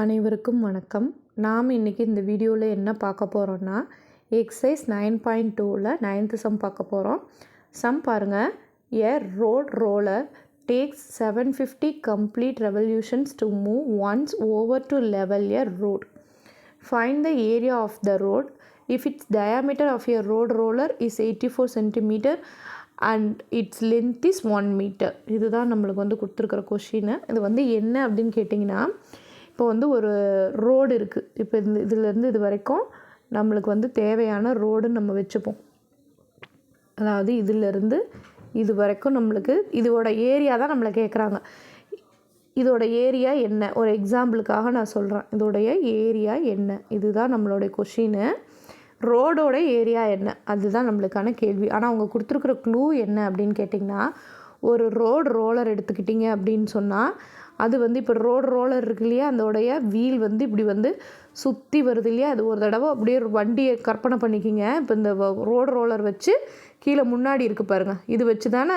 அனைவருக்கும் வணக்கம். நாம் இன்றைக்கி இந்த வீடியோவில் என்ன பார்க்க போகிறோன்னா எக்ஸசைஸ் 9.2ல் 9th சம் பார்க்க போகிறோம். சம் பாருங்கள். A road roller takes 750 complete revolutions to move once over to level a road. Find the area of the road if its diameter of a road roller is 84 cm and its length is 1 meter. இதுதான் நம்மளுக்கு வந்து கொடுத்துருக்குற question. இது வந்து என்ன அப்படின்னு கேட்டிங்கன்னா, இப்போ வந்து ஒரு ரோடு இருக்குது. இப்போ இதிலேருந்து இது வரைக்கும் நம்மளுக்கு வந்து தேவையான ரோடுன்னு நம்ம வச்சுப்போம். அதாவது இதிலேருந்து இது வரைக்கும் நம்மளுக்கு இதோட ஏரியா தான் நம்மளை கேட்குறாங்க. இதோட ஏரியா என்ன? ஒரு எக்ஸாம்பிளுக்காக நான் சொல்கிறேன். இதோடைய ஏரியா என்ன? இதுதான் நம்மளுடைய கொஷின்னு. ரோடோட ஏரியா என்ன? அதுதான் நம்மளுக்கான கேள்வி. ஆனால் அவங்க கொடுத்துருக்குற க்ளூ என்ன அப்படின்னு கேட்டிங்கன்னா, ஒரு ரோடு ரோலர் எடுத்துக்கிட்டிங்க அப்படின்னு சொன்னால், அது வந்து இப்போ ரோடு ரோலர் இருக்கு இல்லையா, அதோடைய வீல் வந்து இப்படி வந்து சுற்றி வருது இல்லையா, அது ஒரு தடவை அப்படியே ஒரு வண்டியை கற்பனை பண்ணிக்கிங்க. இப்போ இந்த ரோடு ரோலர் வச்சு கீழே முன்னாடி இருக்குது பாருங்கள், இது வச்சு தானே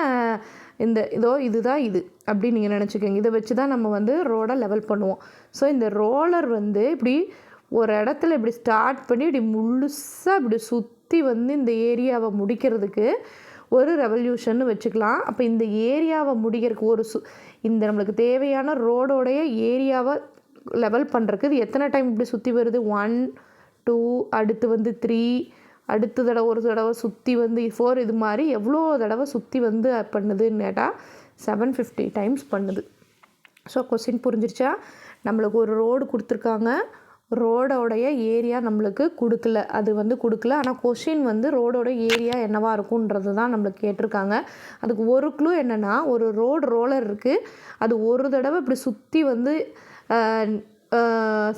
இதுதான் இது அப்படின்னு நீங்கள் நினச்சிக்கோங்க. இதை வச்சு தான் நம்ம வந்து ரோடை லெவல் பண்ணுவோம். ஸோ இந்த ரோலர் வந்து இப்படி ஒரு இடத்துல இப்படி ஸ்டார்ட் பண்ணி இப்படி முழுசாக இப்படி சுற்றி வந்து இந்த ஏரியாவை முடிக்கிறதுக்கு ஒரு ரெவல்யூஷன் வச்சுக்கலாம். அப்போ இந்த ஏரியாவை முடிக்கிறதுக்கு இந்த நம்மளுக்கு தேவையான ரோடோடைய ஏரியாவை லெவல் பண்ணுறதுக்கு இது எத்தனை டைம் இப்படி சுற்றி வருது? 1 2 அடுத்து வந்து 3 அடுத்த தடவை ஒரு தடவை சுற்றி வந்து 4 இது மாதிரி எவ்வளோ தடவை சுற்றி வந்து பண்ணுதுன்னு கேட்டால் 750 டைம்ஸ் பண்ணுது. ஸோ கொஸ்டின் புரிஞ்சிருச்சா? நம்மளுக்கு ஒரு ரோடு கொடுத்துருக்காங்க. ரோடோடைய ஏரியா நம்மளுக்கு கொடுக்கல, அது வந்து கொடுக்கல. ஆனால் கொஷின் வந்து ரோடோட ஏரியா என்னவாக இருக்குன்றது தான் நம்மளுக்கு கேட்டிருக்காங்க. அதுக்கு ஒரு க்ளூ என்னென்னா, ஒரு ரோடு ரோலர் இருக்குது, அது ஒரு தடவை இப்படி சுற்றி வந்து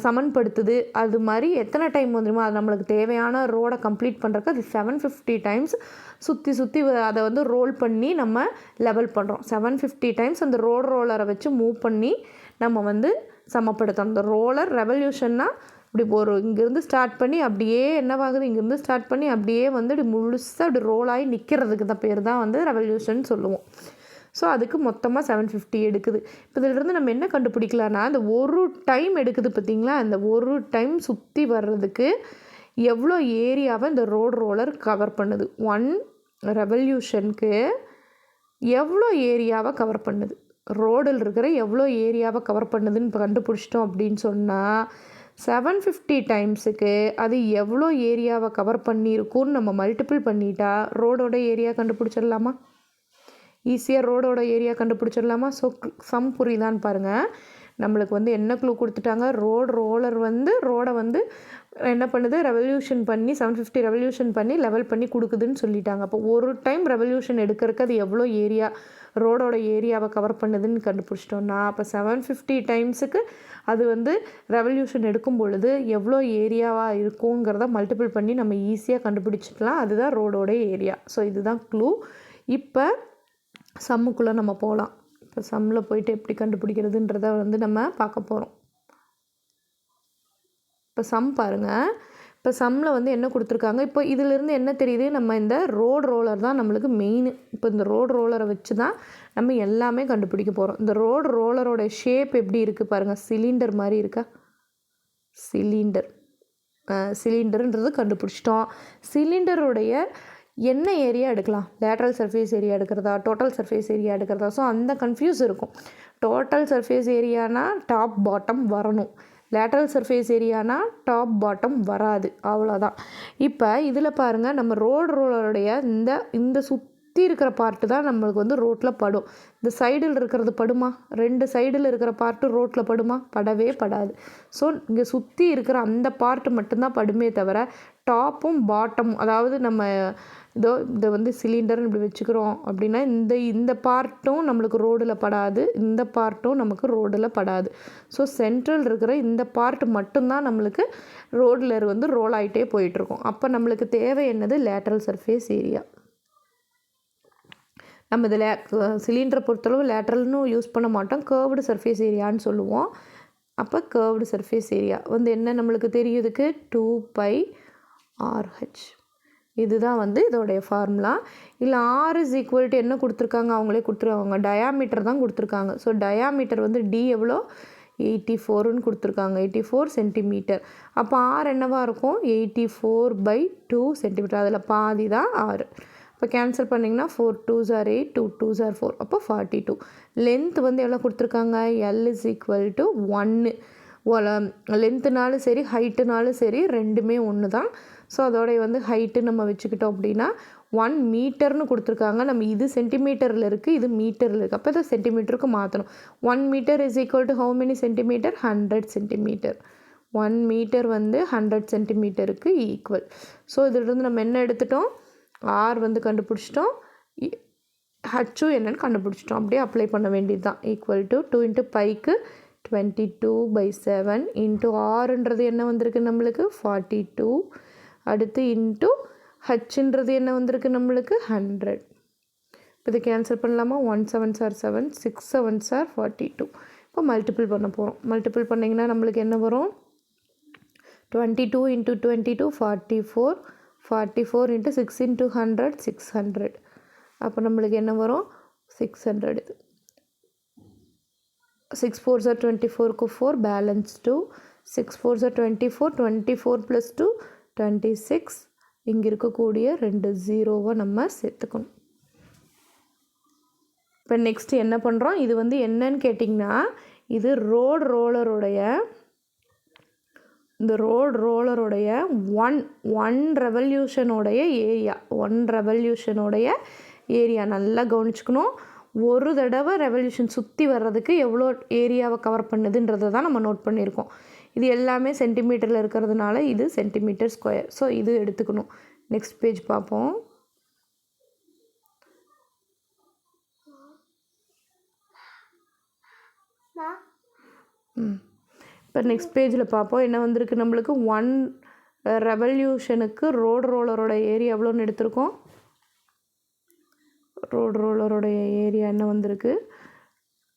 சமன்படுத்துது. அது மாதிரி எத்தனை டைம் வந்துடுமோ அது நம்மளுக்கு தேவையான ரோடை கம்ப்ளீட் பண்ணுறதுக்கு அது 750 டைம்ஸ் சுற்றி அதை வந்து ரோல் பண்ணி நம்ம லெவல் பண்ணுறோம். 750 டைம்ஸ் அந்த ரோடு ரோலரை வச்சு மூவ் பண்ணி நம்ம வந்து சமப்படுத்தணும். அந்த ரோலர் ரெவல்யூஷன்னா இப்படி இங்கேருந்து ஸ்டார்ட் பண்ணி அப்படியே என்னவாகுது, இங்கேருந்து ஸ்டார்ட் பண்ணி அப்படியே வந்து இப்படி முழுசாக இப்படி ரோலாகி நிற்கிறதுக்கு தான் பேர் தான் வந்து ரெவல்யூஷன் சொல்லுவோம். ஸோ அதுக்கு மொத்தமாக 750 எடுக்குது. இப்போ இதிலிருந்து நம்ம என்ன கண்டுபிடிக்கலான்னா, அந்த ஒரு டைம் எடுக்குது பார்த்திங்களா, அந்த ஒரு டைம் சுற்றி வர்றதுக்கு எவ்வளோ ஏரியாவை இந்த ரோடு ரோலர் கவர் பண்ணுது, 1 ரெவல்யூஷனுக்கு எவ்வளோ ஏரியாவை கவர் பண்ணுது, ரோடில் இருக்கிற எவ்வளோ ஏரியாவை கவர் பண்ணுதுன்னு இப்போ கண்டுபிடிச்சிட்டோம் அப்படின்னு சொன்னால் 750 டைம்ஸுக்கு அது எவ்வளோ ஏரியாவை கவர் பண்ணியிருக்குன்னு நம்ம மல்டிபிள் பண்ணிட்டா ரோடோட ஏரியா கண்டுபிடிச்சிடலாமா? ஈஸியாக ரோடோட ஏரியா கண்டுபிடிச்சிடலாமா? ஸோ சம் புரியுதான்னு பாருங்கள். நம்மளுக்கு வந்து என்ன க்ளூ கொடுத்துட்டாங்க, ரோடு ரோலர் வந்து ரோடை வந்து என்ன பண்ணுது, ரெவல்யூஷன் பண்ணி 750 ரெவல்யூஷன் பண்ணி லெவல் பண்ணி கொடுக்குதுன்னு சொல்லிட்டாங்க. அப்போ ஒரு டைம் ரெவல்யூஷன் எடுக்கிறதுக்கு அது எவ்வளோ ஏரியா ரோடோட ஏரியாவை கவர் பண்ணுதுன்னு கண்டுபிடிச்சிட்டோம்னா, அப்போ 750 டைம்ஸுக்கு அது வந்து ரெவல்யூஷன் எடுக்கும் பொழுது எவ்வளோ ஏரியாவாக இருக்குங்கிறத மல்டிபிள் பண்ணி நம்ம ஈஸியாக கண்டுபிடிச்சிக்கலாம். அதுதான் ரோடோட ஏரியா. ஸோ இதுதான் க்ளூ. இப்போ சம்முக்குள்ளே நம்ம போகலாம். இப்போ சம்மில் போயிட்டு எப்படி கண்டுபிடிக்கிறதுன்றத வந்து நம்ம பார்க்க போகிறோம். இப்போ சம் பாருங்கள். இப்போ சம்மில் வந்து என்ன கொடுத்துருக்காங்க, இப்போ இதிலேருந்து என்ன தெரியுது, நம்ம இந்த ரோடு ரோலர் தான் நம்மளுக்கு மெயின். இப்போ இந்த ரோடு ரோலரை வச்சு தான் நம்ம எல்லாமே கண்டுபிடிக்க போகிறோம். இந்த ரோடு ரோலரோட ஷேப் எப்படி இருக்குது பாருங்கள், சிலிண்டர் மாதிரி இருக்கா, சிலிண்டருன்றது கண்டுபிடிச்சிட்டோம். சிலிண்டருடைய என்ன ஏரியா எடுக்கலாம், லேட்ரல் சர்ஃபேஸ் ஏரியா எடுக்கிறதா, டோட்டல் சர்ஃபேஸ் ஏரியா எடுக்கிறதா? ஸோ அந்த கன்ஃபியூஸ் இருக்கும். டோட்டல் சர்ஃபேஸ் ஏரியானா டாப் பாட்டம் வரணும், லேட்ரல் சர்ஃபேஸ் ஏரியானா டாப் பாட்டம் வராது, அவ்வளோதான். இப்போ இதில் பாருங்கள், நம்ம ரோடு ரோலருடைய இந்த சுற்றி இருக்கிற பார்ட்டு தான் நம்மளுக்கு வந்து ரோட்டில் படும். இந்த சைடில் இருக்கிறது படுமா? 2 சைடில் இருக்கிற பார்ட்டு ரோட்டில் படுமா? படவே படாது. ஸோ இங்கே சுற்றி இருக்கிற அந்த பார்ட்டு மட்டும்தான் படுமே தவிர டாப்பும் பாட்டம், அதாவது நம்ம இதை வந்து சிலிண்டர்னு இப்படி வச்சுக்கிறோம் அப்படின்னா இந்த பார்ட்டும் நம்மளுக்கு ரோடில் படாது, இந்த பார்ட்டும் நமக்கு ரோடில் படாது. ஸோ சென்ட்ரல் இருக்கிற இந்த பார்ட் மட்டும்தான் நம்மளுக்கு ரோடில் வந்து ரோல் ஆகிட்டே போயிட்டுருக்கோம். அப்போ நம்மளுக்கு தேவை என்னது, லேட்ரல் சர்ஃபேஸ் ஏரியா. நம்ம இதில் சிலிண்டரை பொறுத்தளவு லேட்ரல்னு யூஸ் பண்ண மாட்டோம், கர்வ்டு சர்ஃபேஸ் ஏரியான்னு சொல்லுவோம். அப்போ கர்வ்டு சர்ஃபேஸ் ஏரியா வந்து என்ன நம்மளுக்கு தெரியுதுக்கு, 2πRH. இதுதான் வந்து இதோடைய ஃபார்முலா. இல்லை R இஸ் ஈக்குவல் டு என்ன கொடுத்துருக்காங்க, அவங்களே கொடுத்துருக்காங்க, டயாமீட்டர் தான் கொடுத்துருக்காங்க. ஸோ டயாமீட்டர் வந்து D எவ்வளோ, 84ன்னு கொடுத்துருக்காங்க, 84 சென்டிமீட்டர். அப்போ ஆர் என்னவாக இருக்கும்? 84/2 சென்டிமீட்டர். அதில் பாதி தான் ஆர். இப்போ கேன்சல் பண்ணிங்கன்னா 4 2s are 8, 2 2s are 4, அப்போ 42. லென்த் வந்து எவ்வளோ கொடுத்துருக்காங்க? L is equal to 1. லென்த்துனாலும் சரி ஹைட்டுனாலும் சரி ரெண்டுமே ஒன்று தான். ஸோ அதோடைய வந்து ஹைட்டு நம்ம வச்சுக்கிட்டோம் அப்படின்னா 1 மீட்டர்னு கொடுத்துருக்காங்க. நம்ம இது சென்டிமீட்டரில் இருக்குது, இது மீட்டரில் இருக்குது. அப்போ இதை சென்டிமீட்டருக்கு மாற்றணும். 1 metre is equal to how many centimetre? 100 centimetre. 1 metre வந்து 100 சென்டிமீட்டருக்கு ஈக்குவல். ஸோ இதிலிருந்து நம்ம என்ன எடுத்துட்டோம்? ஆர் வந்து கண்டுபிடிச்சிட்டோம், ஹச்சும் என்னன்னு கண்டுபிடிச்சிட்டோம். அப்படியே அப்ளை பண்ண வேண்டியது தான். ஈக்குவல் டு 2 இன்ட்டு பைக்கு 22/7 இன்ட்டு ஆறுன்றது என்ன வந்திருக்கு நம்மளுக்கு? 42. அடுத்து இன்ட்டு ஹச்சுன்றது என்ன வந்திருக்கு நம்மளுக்கு? 100. இப்போ இது கேன்சல் பண்ணலாமா? 1 7s are 7, 6 7s are 42. இப்போ மல்டிபிள் பண்ண போகிறோம். மல்டிபிள் பண்ணிங்கன்னா நம்மளுக்கு என்ன வரும்? 22 இன்ட்டு 22 44, 44 இன்ட்டு 6 இன்ட்டு 100 600. அப்போ நம்மளுக்கு என்ன வரும்? 600. இது 6 4s are 24க்கு 4 balance 2, 6 4s are 24, 24 + 2 26. இங்கே இருக்கக்கூடிய 2 ஜீரோவை நம்ம சேர்த்துக்கணும். இப்போ நெக்ஸ்ட் என்ன பண்ணுறோம்? இது வந்து என்னன்னு கேட்டிங்கன்னா, இது ரோடு ரோலருடைய இந்த ரோடு ரோலருடைய ஒன் ரெவல்யூஷனோடைய ஏரியா. 1 ரெவல்யூஷனோடைய ஏரியா நல்லா கவனிச்சுக்கணும். ஒரு தடவை ரெவல்யூஷன் சுற்றி வர்றதுக்கு எவ்வளோ ஏரியாவை கவர் பண்ணுதுன்றதை தான் நம்ம நோட் பண்ணியிருக்கோம். இது எல்லாமே சென்டிமீட்டரில் இருக்கிறதுனால இது சென்டிமீட்டர் ஸ்கொயர். ஸோ இது எடுத்துக்கணும். நெக்ஸ்ட் பேஜ் பார்ப்போம். இப்போ நெக்ஸ்ட் பேஜில் பார்ப்போம். என்ன வந்திருக்கு நம்மளுக்கு? 1 ரெவல்யூஷனுக்கு ரோடு ரோலரோட ஏரியா எவ்வளோன்னு எடுத்திருக்கோம். ரோடு ரோலரோடைய ஏரியா என்ன வந்திருக்கு?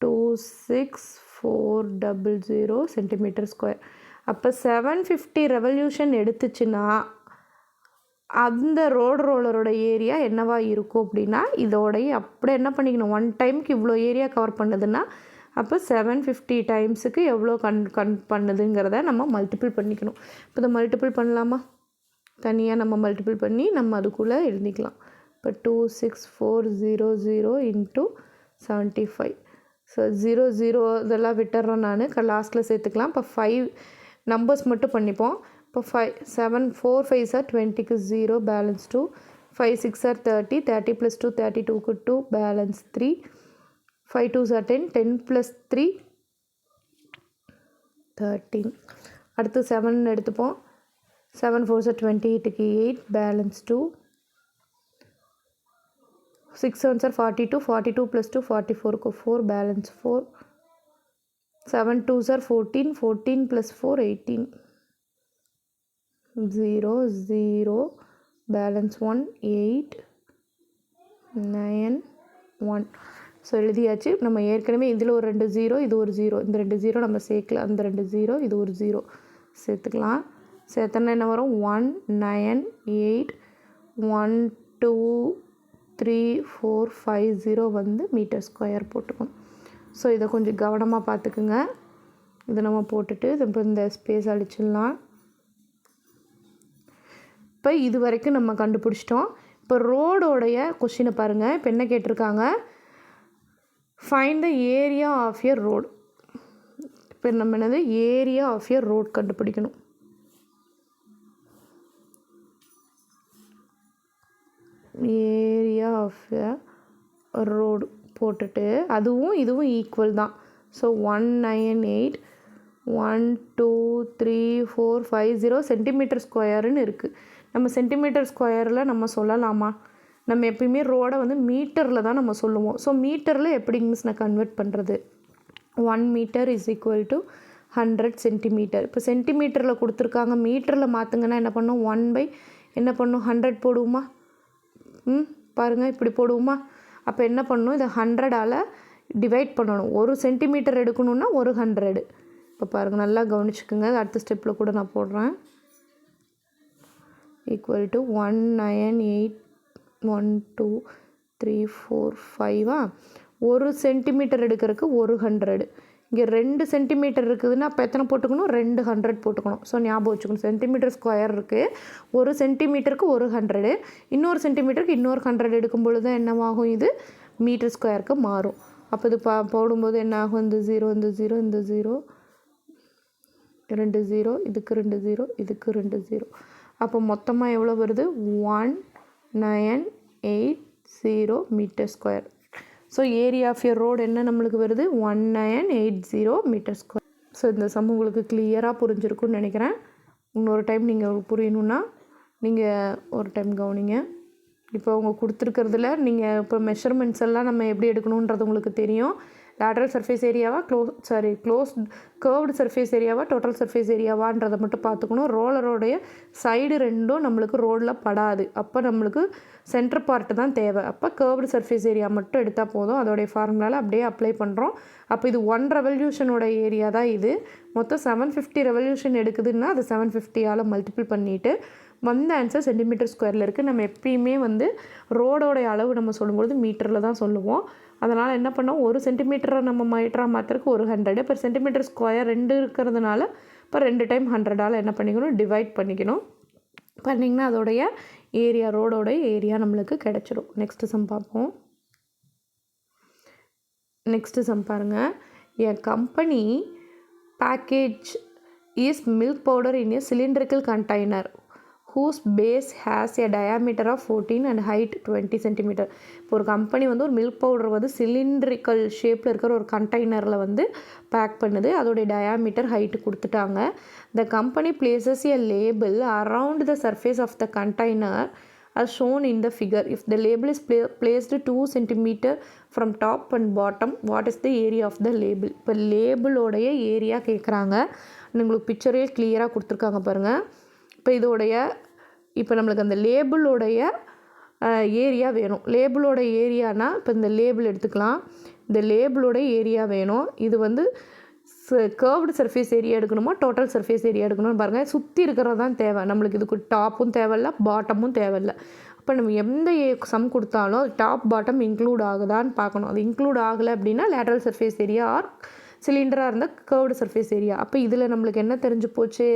26400 சென்டிமீட்டர் ஸ்கொயர். அப்போ 750 ரெவல்யூஷன் எடுத்துச்சுன்னா அந்த ரோடு ரோலரோட ஏரியா என்னவா இருக்கும் அப்படின்னா, இதோடைய அப்படியே என்ன பண்ணிக்கணும்? 1 டைமுக்கு இவ்வளோ ஏரியா கவர் பண்ணுதுன்னா அப்போ 750 டைம்ஸுக்கு எவ்வளோ கன் பண்ணுதுங்கிறத நம்ம மல்டிபிள் பண்ணிக்கணும். இப்போ இதை மல்டிபிள் பண்ணலாமா? தனியாக நம்ம மல்டிபிள் பண்ணி நம்ம அதுக்குள்ளே எழுதிக்கலாம். இப்போ 26400 இன்ட்டு 75. ஸோ 00 இதெல்லாம் விட்டுறேன் நான், லாஸ்ட்டில் சேர்த்துக்கலாம். இப்போ 5 நம்பர்ஸ் மட்டும் பண்ணிப்போம். இப்போ 7 4 5s are 20க்கு 0 balance 2, 5 6 are 30, 30 + 2 32க்கு 2 balance 3, 5 2s are 10, 10 + 3 13. அடுத்து 7 எடுத்துப்போம். 7 4s are 28க்கு 8 balance 2, 6 7s are 42, 42 + 2 44க்கு 4 balance 4, 7 2s are 14, 14 + 4 18, 0 0 balance 1 8 9 1. So எழுதியாச்சு. நம்ம ஏற்கனவே இதில் ஒரு 2 0, இது ஒரு 0, இந்த 2 0 நம்ம சேர்க்கல. அந்த 2 0, இது ஒரு 0 சேர்த்துக்கலாம். சேர்த்தோன்னா என்ன வரும்? 1 9 8 1 2 3 4 5 0 வந்து மீட்டர் ஸ்கொயர் போட்டுக்கணும். ஸோ இதை கொஞ்சம் கவனமாக பார்த்துக்குங்க. இதை நம்ம போட்டுட்டு இப்போ இந்த ஸ்பேஸ் அழிச்சிடலாம். இப்போ இது வரைக்கும் நம்ம கண்டுபிடிச்சிட்டோம். இப்போ ரோடோடைய கொஷினை பாருங்கள். இப்போ என்ன கேட்டிருக்காங்க? Find the area of your road. இப்போ நம்ம என்னது? ஏரியா ஆஃப் யர் ரோட் கண்டுபிடிக்கணும். ஏரியா ஆஃப் எ ரோடு போட்டுட்டு அதுவும் இதுவும் ஈக்குவல் தான். ஸோ 198 1 2 3 4 5 0 சென்டிமீட்டர் ஸ்கொயருன்னு இருக்குது. நம்ம சென்டிமீட்டர் ஸ்கொயரில் நம்ம சொல்லலாமா? நம்ம எப்பயுமே ரோடை வந்து மீட்டரில் தான் நம்ம சொல்லுவோம். ஸோ மீட்டரில் எப்படி மிஸ் நான் கன்வெர்ட் பண்ணுறது? 1 metre is equal to 100 centimetre. இப்போ சென்டிமீட்டரில் கொடுத்துருக்காங்க, மீட்டரில் மாற்றுங்கன்னா என்ன பண்ணும்? 1 என்ன பண்ணும்? 100 போடுவோமா? பாருங்கள், இப்படி போடுவோமா? அப்போ என்ன பண்ணணும்? இதை 100ஆல் டிவைட் பண்ணணும். 1 சென்டிமீட்டர் எடுக்கணுன்னா 100. இப்போ பாருங்கள், நல்லா கவனிச்சுக்குங்க. அடுத்த ஸ்டெப்பில் கூட நான் போடுறேன். Equal to 198 1 2 3 4 5. 1 சென்டிமீட்டர் எடுக்கிறதுக்கு 100. இங்கே 2 சென்டிமீட்டர் இருக்குதுன்னா அப்போ எத்தனை போட்டுக்கணும், 200 போட்டுக்கணும். ஸோ ஞாபகம் வச்சுக்கணும், சென்டிமீட்டர் ஸ்கொயர் இருக்குது, ஒரு சென்டிமீட்டருக்கு 100, இன்னொரு சென்டிமீட்டருக்கு இன்னொரு 100 எடுக்கும் பொழுது தான் என்னவாகும், இது மீட்டர் ஸ்கொயருக்கு மாறும். அப்போ இது போடும்போது என்ன ஆகும், இந்த 0 இந்த 0 இந்த 0 2 0, இதுக்கு 2 0, இதுக்கு 2 0. அப்போ மொத்தமாக எவ்வளோ வருது, 1980 metre square. So area of your road என்ன நம்மளுக்கு வருது, 1980 மீட்டர் ஸ்கொயர். ஸோ இந்த சம் உங்களுக்கு கிளியராக புரிஞ்சிருக்குன்னு நினைக்கிறேன். இன்னொரு டைம் நீங்கள் புரியணுன்னா நீங்கள் ஒரு டைம் கவனிங்க. இப்போ அவங்க கொடுத்துருக்கிறதுல நீங்கள் இப்போ மெஷர்மெண்ட்ஸ் எல்லாம் நம்ம எப்படி எடுக்கணுன்றது உங்களுக்கு தெரியும். லேட்ரல் சர்ஃபேஸ் ஏரியாவா, க்ளோஸ்ட் கர்வ்டு சர்ஃபேஸ் ஏரியாவா, டோட்டல் சர்ஃபேஸ் ஏரியாவான்றதை மட்டும் பார்த்துக்கணும். ரோலரோடைய சைடு ரெண்டும் நம்மளுக்கு ரோடில் படாது, அப்போ நம்மளுக்கு சென்டர் பார்ட்டு தான் தேவை. அப்போ கர்வ்டு சர்ஃபேஸ் ஏரியா மட்டும் எடுத்தால் போதும். அதோடைய ஃபார்முலாவில் அப்படியே அப்ளை பண்ணுறோம். அப்போ இது 1 ரெவல்யூஷனோட ஏரியா தான் இது. மொத்தம் 750 ரெவல்யூஷன் எடுக்குதுன்னா அது 750ஆல் மல்டிபிள் பண்ணிவிட்டு வந்த ஆன்சர் சென்டிமீட்டர் ஸ்கொயரில் இருக்குது. நம்ம எப்பயுமே ரோடோடைய அளவு நம்ம சொல்லும்பொழுது மீட்டரில் தான் சொல்லுவோம். அதனால் என்ன பண்ணோம், 1 சென்டிமீட்டரை நம்ம மீட்டராக மாற்றுறதுக்கு 100 per சென்டிமீட்டர் ஸ்கொயர் 2 இருக்கிறதுனால இப்போ 2 டைம் 100ஆல் என்ன பண்ணிக்கணும், டிவைட் பண்ணிக்கணும். பண்ணிங்கன்னா அதோடைய ஏரியா, ரோடோடைய ஏரியா நம்மளுக்கு கிடச்சிடும். நெக்ஸ்ட்டு சம் பார்ப்போம். நெக்ஸ்ட்டு சம் பாருங்கள். A company package is milk powder in a cylindrical container whose base has a diameter of 14 and height 20 cm. இப்போ ஒரு கம்பெனி ஒரு மில்க் பவுடர் சிலிண்ட்ரிக்கல் ஷேப்பில் இருக்கிற ஒரு கண்டெய்னரில் பேக் பண்ணுது. அதோடைய டயாமீட்டர் ஹைட்டு கொடுத்துட்டாங்க. The company places a label around the surface of the container as shown in the figure. If the label is placed 2 cm from top and bottom, what is the area of the label? இப்போ லேபிளோடைய area கேட்குறாங்க. உங்களுக்கு பிக்சரே கிளியராக கொடுத்துருக்காங்க பாருங்கள். இப்போ நம்மளுக்கு அந்த லேபிளோடைய area வேணும். லேபிளோட ஏரியானா இப்போ இந்த லேபிள் எடுத்துக்கலாம். இந்த லேபிளோட ஏரியா வேணும். இது கர்வ்டு சர்ஃபேஸ் ஏரியா எடுக்கணுமா, டோட்டல் சர்ஃபேஸ் ஏரியா எடுக்கணும்னு பாருங்கள். சுற்றி இருக்கிறது தான் தேவை நம்மளுக்கு. இதுக்கு டாப்பும் தேவையில்ல, பாட்டமும் தேவையில்லை. அப்போ நம்ம எந்த சம் கொடுத்தாலும் டாப் பாட்டம் இன்க்ளூட் ஆகுதான்னு பார்க்கணும். அது இன்க்ளூட் ஆகலை அப்படின்னா லேட்ரல் சர்ஃபேஸ் ஏரியா ஆர் சிலிண்டராக இருந்தால் கர்வ்டு சர்ஃபேஸ் ஏரியா. அப்போ இதில் நம்மளுக்கு என்ன தெரிஞ்சு போச்சு,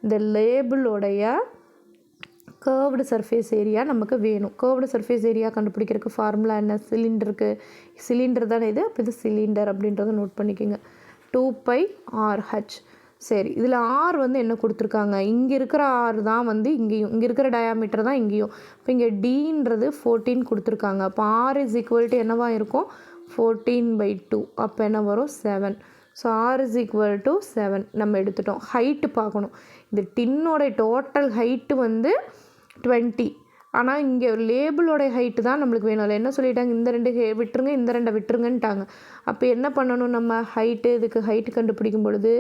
இந்த லேபிளோடைய கர்வ்டு சர்ஃபேஸ் ஏரியா நமக்கு வேணும். கர்வ்டு சர்ஃபேஸ் ஏரியா கண்டுபிடிக்கிறதுக்கு ஃபார்முலா என்ன, சிலிண்டர் தானே இது. அப்போ இது சிலிண்டர் அப்படின்றத நோட் பண்ணிக்கோங்க. 2πRH. சரி, இதில் ஆர் என்ன கொடுத்துருக்காங்க, இங்கே இருக்கிற ஆர் தான் இங்கேயும், இங்கே இருக்கிற டயாமீட்டர் தான் இங்கேயும். இப்போ இங்கே டீன்றது 14 கொடுத்துருக்காங்க. அப்போ ஆர் இஸ் ஈக்குவல் டு என்னவாக இருக்கும், 14/2. அப்போ என்ன வரும், 7. So R is equal to 7 நம்ம எடுத்துட்டோம். ஹைட்டு பார்க்கணும். இந்த டின்னோட டோட்டல் ஹைட்டு 20. ஆனால் இங்கே லேபிளோடைய ஹைட்டு தான் நம்மளுக்கு வேணும். அதில் என்ன சொல்லிட்டாங்க, இந்த 2 விட்டுருங்க, இந்த 2 விட்டுருங்கன்ட்டாங்க. அப்போ என்ன பண்ணணும், நம்ம இதுக்கு ஹைட்டு கண்டுபிடிக்கும் பொழுது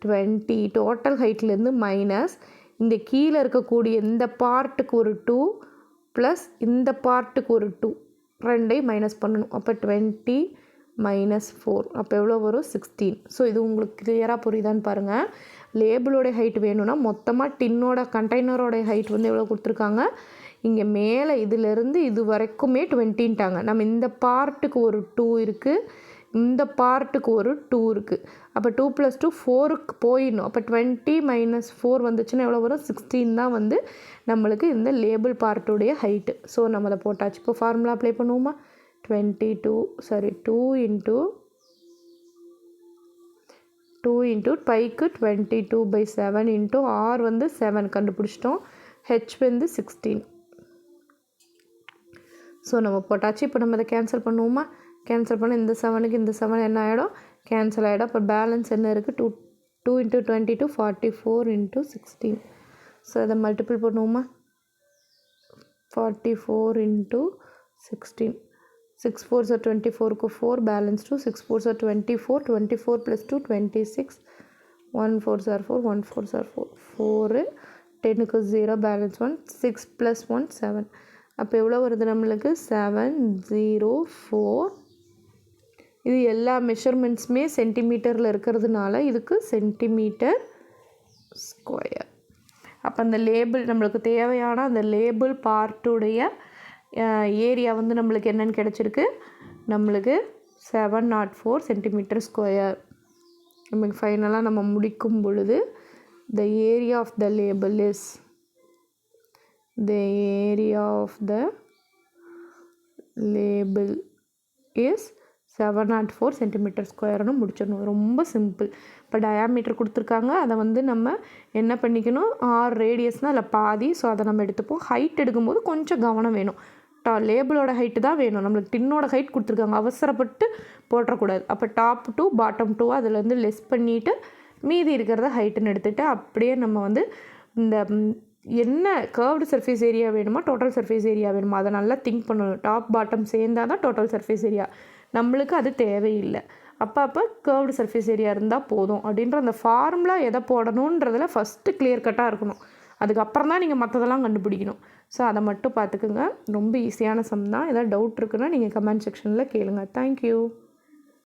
20 டோட்டல் ஹைட்லேருந்து மைனஸ் இந்த கீழே இருக்கக்கூடிய இந்த பார்ட்டுக்கு ஒரு 2 ப்ளஸ் இந்த பார்ட்டுக்கு ஒரு 2, 2ஐயும் மைனஸ் பண்ணணும். அப்போ 20 - 4 அப்போ எவ்வளோ வரும், 16. ஸோ இது உங்களுக்கு கிளியராக புரியுதான்னு பாருங்கள். லேபிளோடைய ஹைட் வேணும்னா மொத்தமாக டின்னோட கண்டெய்னரோடைய ஹைட் எவ்வளோ கொடுத்துருக்காங்க, இங்கே மேலே இதிலேருந்து இது வரைக்குமே 20ன்ட்டாங்க. நம்ம இந்த பார்ட்டுக்கு ஒரு 2 இருக்குது, இந்த பார்ட்டுக்கு ஒரு 2 இருக்குது. அப்போ 2 + 2 4க்கு போயிடணும். அப்போ 20 - 4 வந்துச்சுன்னா எவ்வளோ வரும், 16 தான் நம்மளுக்கு இந்த லேபிள் பார்ட்டுடைய ஹைட்டு. ஸோ நம்ம அதை போட்டாச்சு. இப்போ ஃபார்முலா அப்ளை பண்ணுவோமா, 2 இன்ட்டு பைக்கு 22/7 இன்ட்டு ஆர் 7 கண்டுபிடிச்சிட்டோம். ஹெச் 16. ஸோ நம்ம போட்டாச்சு. இப்போ நம்ம அதை கேன்சல் பண்ணுவோமா, கேன்சல் பண்ண இந்த 7க்கு இந்த 7 என்ன ஆகிடும், கேன்சல் ஆகிடும். அப்போ பேலன்ஸ் என்ன இருக்குது, 2 × 22 44 × 16. ஸோ அதை மல்டிபிள் பண்ணுவோமா, 44 × 16. 6 4s are 24க்கு 4 balance 2, 6 4s are 24, 24 + 2 26, 1 4s are 4, 1 4s are 4, 4 10க்கு 0 balance 1, 6 + 1 7. அப்போ எவ்வளோ வருது நம்மளுக்கு, 704. இது எல்லா மெஷர்மெண்ட்ஸுமே சென்டிமீட்டரில் இருக்கிறதுனால இதுக்கு சென்டிமீட்டர் ஸ்கொயர். அப்போ அந்த லேபிள் நம்மளுக்கு தேவையான அந்த லேபிள் பார்ட்டுடைய ஏரியா நம்மளுக்கு என்னென்னு கிடச்சிருக்கு, நம்மளுக்கு 704 சென்டிமீட்டர் ஸ்கொயர். நமக்கு ஃபைனலாக நம்ம முடிக்கும் பொழுது the area of the label is the area of the label is 704 centimetre ஸ்கொயர்னு முடிச்சிடணும். ரொம்ப சிம்பிள். இப்போ டயாமீட்டர் கொடுத்துருக்காங்க, அதை வந்து நம்ம என்ன பண்ணிக்கணும், 6 ரேடியஸ்னால் அதில் பாதி. ஸோ அதை நம்ம எடுத்துப்போம். ஹைட் எடுக்கும்போது கொஞ்சம் கவனம் வேணும். லேபிளோட ஹைட்டு தான் வேணும். நம்மளுக்கு டின்னோட ஹைட் கொடுத்துருக்காங்க, அவசரப்பட்டு போட்டுறக்கூடாது. அப்போ டாப் டூ பாட்டம் டூ அதிலேருந்து லெஸ் பண்ணிவிட்டு மீதி இருக்கிறத ஹைட்டுன்னு எடுத்துகிட்டு அப்படியே நம்ம வந்து இந்த என்ன கர்வ்டு சர்ஃபேஸ் ஏரியா வேணுமா டோட்டல் சர்ஃபேஸ் ஏரியா வேணுமா அதை நல்லா திங்க் பண்ணணும். டாப் பாட்டம் சேர்ந்தால் தான் டோட்டல் சர்ஃபேஸ் ஏரியா. நம்மளுக்கு அது தேவையில்லை. அப்போ கர்வ்டு சர்ஃபேஸ் ஏரியா இருந்தால் போதும் அப்படின்ற அந்த ஃபார்முலா எதை போடணுன்றதில் ஃபஸ்ட்டு கிளியர் கட்டாக இருக்கணும். அதுக்கப்புறம் தான் நீங்கள் மற்றதெல்லாம் கண்டுபிடிக்கணும். ஸோ அதை மட்டும் பார்த்துக்குங்க. ரொம்ப ஈஸியான சம் தான். ஏதாவது டவுட் இருக்குன்னா நீங்கள் கமெண்ட் செக்ஷனில் கேளுங்க. தேங்க்யூ.